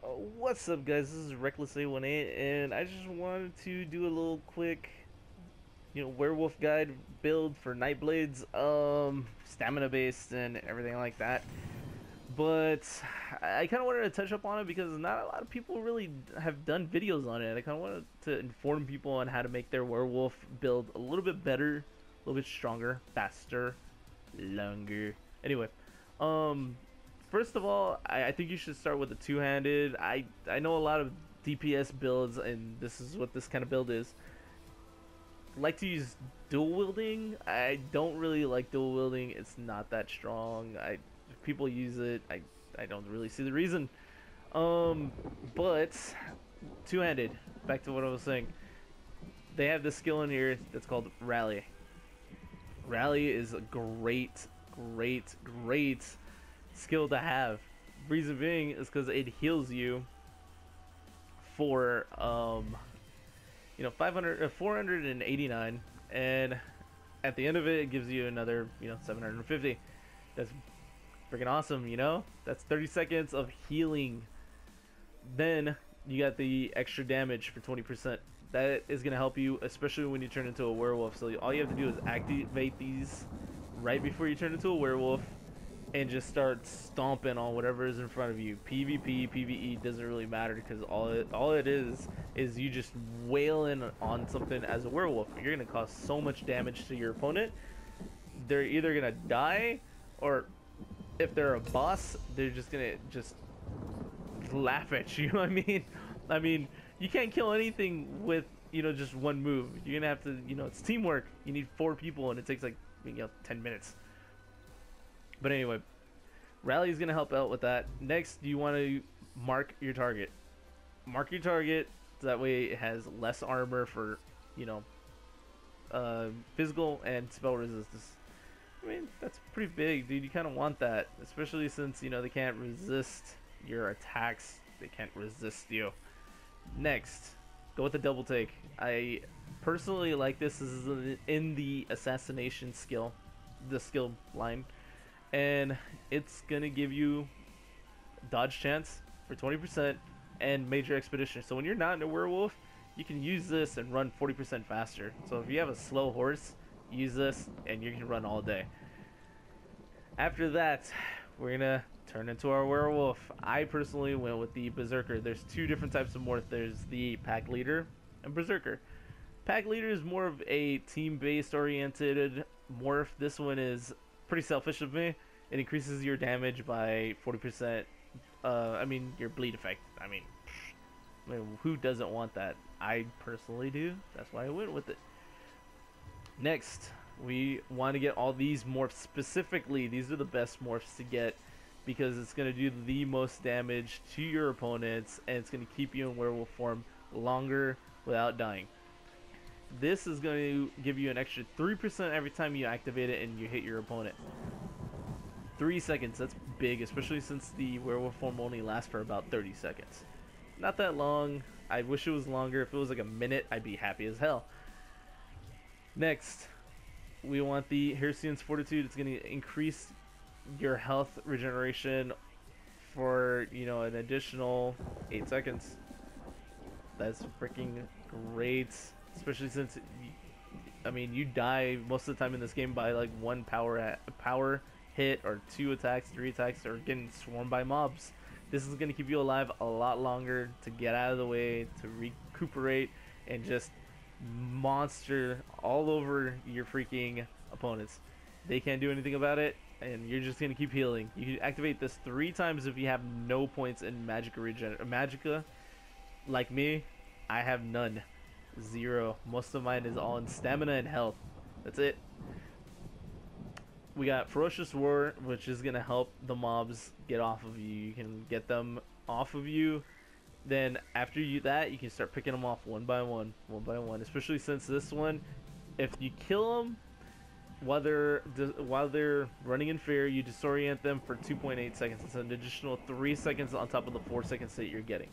What's up, guys? This is Reckless A18, and I just wanted to do a little quick, werewolf guide build for Nightblades, stamina based and everything like that. But I kind of wanted to touch up on it because not a lot of people really have done videos on it. I kind of wanted to inform people on how to make their werewolf build a little bit better, a little bit stronger, faster, longer. Anyway, um, first of all, I think you should start with a two-handed. I know a lot of DPS builds, and this is what this kind of build is. Like to use dual wielding. I don't really like dual wielding. It's not that strong. If people use it, I don't really see the reason. But two-handed. Back to what I was saying. They have this skill in here that's called Rally. Rally is a great skill to have. Reason being is because it heals you for 489, and at the end of it, it gives you another 750. That's freaking awesome. That's 30 seconds of healing. Then you got the extra damage for 20%. That is going to help you, especially when you turn into a werewolf. So all you have to do is activate these right before you turn into a werewolf and just start stomping on whatever is in front of you. PvP, PvE doesn't really matter, because all it is you just wailing on something as a werewolf. You're going to cause so much damage to your opponent. They're either going to die, or if they're a boss, they're just going to laugh at you. I mean, you can't kill anything with just one move. You're gonna have to, it's teamwork. You need 4 people, and it takes like 10 minutes. But anyway, Rally is gonna help out with that. Next, you want to mark your target. Mark your target so that way it has less armor for physical and spell resistance. I mean, that's pretty big, dude. You kind of want that, especially since they can't resist your attacks. They can't resist you. Next, go with the double take. I personally like this. This is in the assassination skill, the skill line, and it's gonna give you dodge chance for 20% and major expedition. So when you're not in a werewolf, you can use this and run 40% faster. So if you have a slow horse, use this and you can run all day. After that, we're gonna turn into our werewolf. I personally went with the berserker. There's 2 different types of morph. There's the pack leader and berserker. Pack leader is more of a team-based oriented morph. This one is pretty selfish of me. It increases your damage by 40%. Your bleed effect. I mean, who doesn't want that? I personally do. That's why I went with it. Next, we want to get all these morphs specifically. These are the best morphs to get, because it's going to do the most damage to your opponents, and it's going to keep you in werewolf form longer without dying. This is going to give you an extra 3% every time you activate it and you hit your opponent. 3 seconds, that's big, especially since the werewolf form only lasts for about 30 seconds. Not that long. I wish it was longer. If it was like a minute, I'd be happy as hell. Next, we want the Heresian's Fortitude. It's going to increase your health regeneration for an additional 8 seconds. That's freaking great, especially since you die most of the time in this game by like 1 power hit, or 2 attacks, 3 attacks, or getting swarmed by mobs. This is going to keep you alive a lot longer, to get out of the way, to recuperate, and just monster all over your freaking opponents. They can't do anything about it, and you're just gonna keep healing. You can activate this 3 times if you have no points in Magicka. Like me, I have none. 0. Most of mine is all in stamina and health. That's it. We got Ferocious Roar, which is gonna help the mobs get off of you. You can get them off of you. Then after you can start picking them off one by one. Especially since this one, if you kill them while they're running in fear, you disorient them for 2.8 seconds. It's an additional 3 seconds on top of the 4 seconds that you're getting.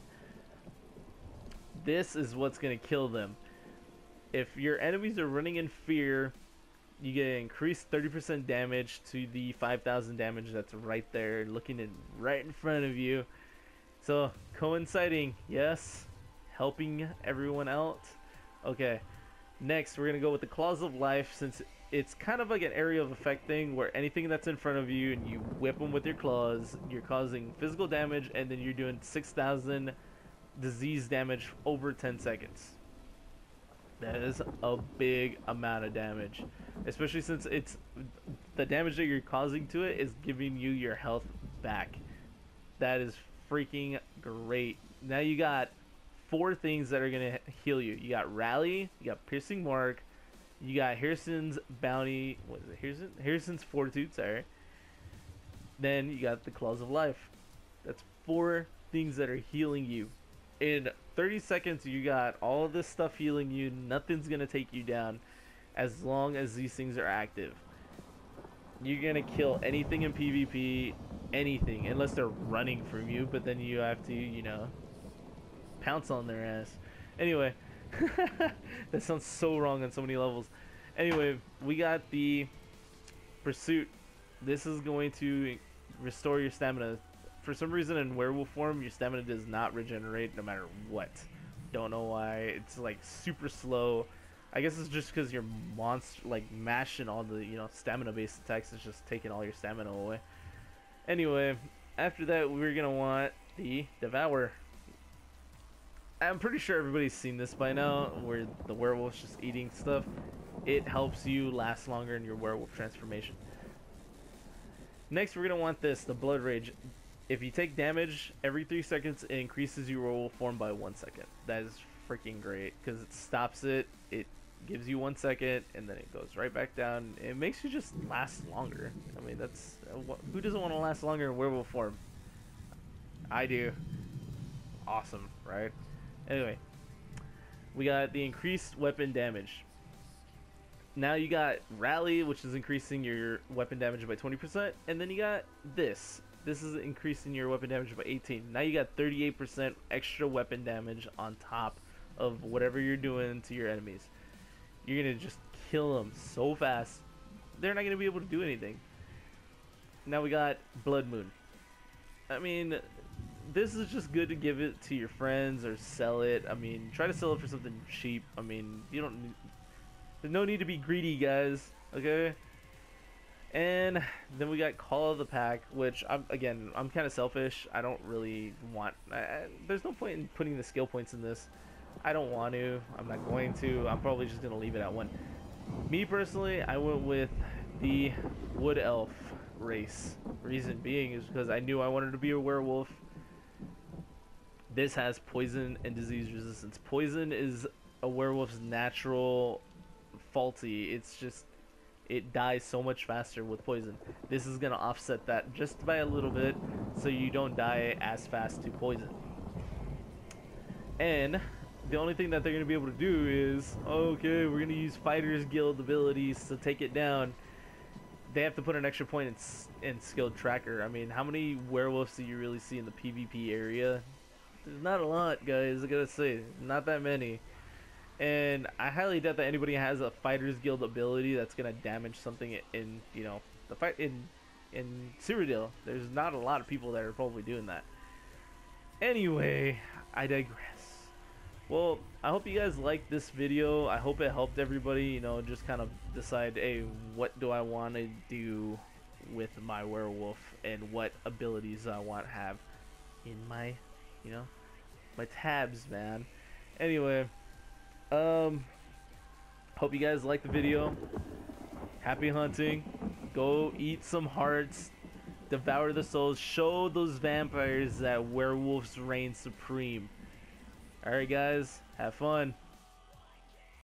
This is what's gonna kill them. If your enemies are running in fear, you get increased 30% damage to the 5,000 damage that's right there, looking right in front of you. So coinciding, yes, helping everyone out. Okay, next we're gonna go with the Claws of Life, since it's kind of like an area of effect thing where anything that's in front of you and you whip them with your claws, you're causing physical damage, and then you're doing 6,000 disease damage over 10 seconds. That is a big amount of damage, especially since it's the damage that you're causing to it is giving you your health back. That is freaking great. Now you got 4 things that are gonna heal you. You got Rally, you got Piercing Mark, you got Harrison's Bounty. What is it? Harrison's Fortitude. Sorry. Then you got the Claws of Life. That's 4 things that are healing you. In 30 seconds, you got all of this stuff healing you. Nothing's gonna take you down as long as these things are active. You're gonna kill anything in PvP, anything, unless they're running from you, but then you have to, you know, pounce on their ass. Anyway, that sounds so wrong on so many levels. Anyway, we got the Pursuit. This is going to restore your stamina. For some reason in werewolf form, your stamina does not regenerate no matter what. Don't know why. It's like super slow. I guess it's just because you're mashing all the, you know, stamina based attacks. It's just taking all your stamina away. Anyway, after that we're gonna want the Devour. I'm pretty sure everybody's seen this by now, where the werewolf's just eating stuff. It helps you last longer in your werewolf transformation. Next we're gonna want this, the Blood Rage. If you take damage every 3 seconds, it increases your werewolf form by 1 second. That is freaking great because it stops it. It gives you 1 second and then it goes right back down. It makes you just last longer. I mean, that's who doesn't want to last longer in werewolf form? I do. Awesome, right? Anyway, we got the increased weapon damage. Now you got Rally, which is increasing your weapon damage by 20%, and then you got this. This is increasing your weapon damage by 18. Now you got 38% extra weapon damage on top of whatever you're doing to your enemies. You're gonna just kill them so fast, they're not gonna be able to do anything. Now we got Blood Moon. I mean, this is just good to give it to your friends or sell it. I mean, try to sell it for something cheap. I mean, you don't need, there's no need to be greedy, guys, okay? And then we got Call of the Pack, which I'm kind of selfish. I don't really want, there's no point in putting the skill points in this. I don't want to. I'm not going to. I'm probably just going to leave it at 1. Me personally, I went with the Wood Elf race. Reason being is because I knew I wanted to be a werewolf. This has poison and disease resistance. Poison is a werewolf's natural faulty. It's just, it dies so much faster with poison. This is going to offset that just by a little bit so you don't die as fast to poison. And the only thing that they're going to be able to do is, okay, we're going to use Fighters Guild abilities to take it down. They have to put an extra point in Skilled Tracker. I mean, how many werewolves do you really see in the PvP area? There's not a lot, guys, I gotta say. Not that many. And I highly doubt that anybody has a Fighters Guild ability that's gonna damage something in, you know, the fight in Cyrodiil. There's not a lot of people that are probably doing that. Anyway, I digress. Well, I hope you guys liked this video. I hope it helped everybody, you know, just kind of decide, hey, what do I want to do with my werewolf and what abilities I want to have in my, you know, my tabs, man. Anyway, hope you guys liked the video. Happy hunting. Go eat some hearts. Devour the souls. Show those vampires that werewolves reign supreme. Alright guys, have fun.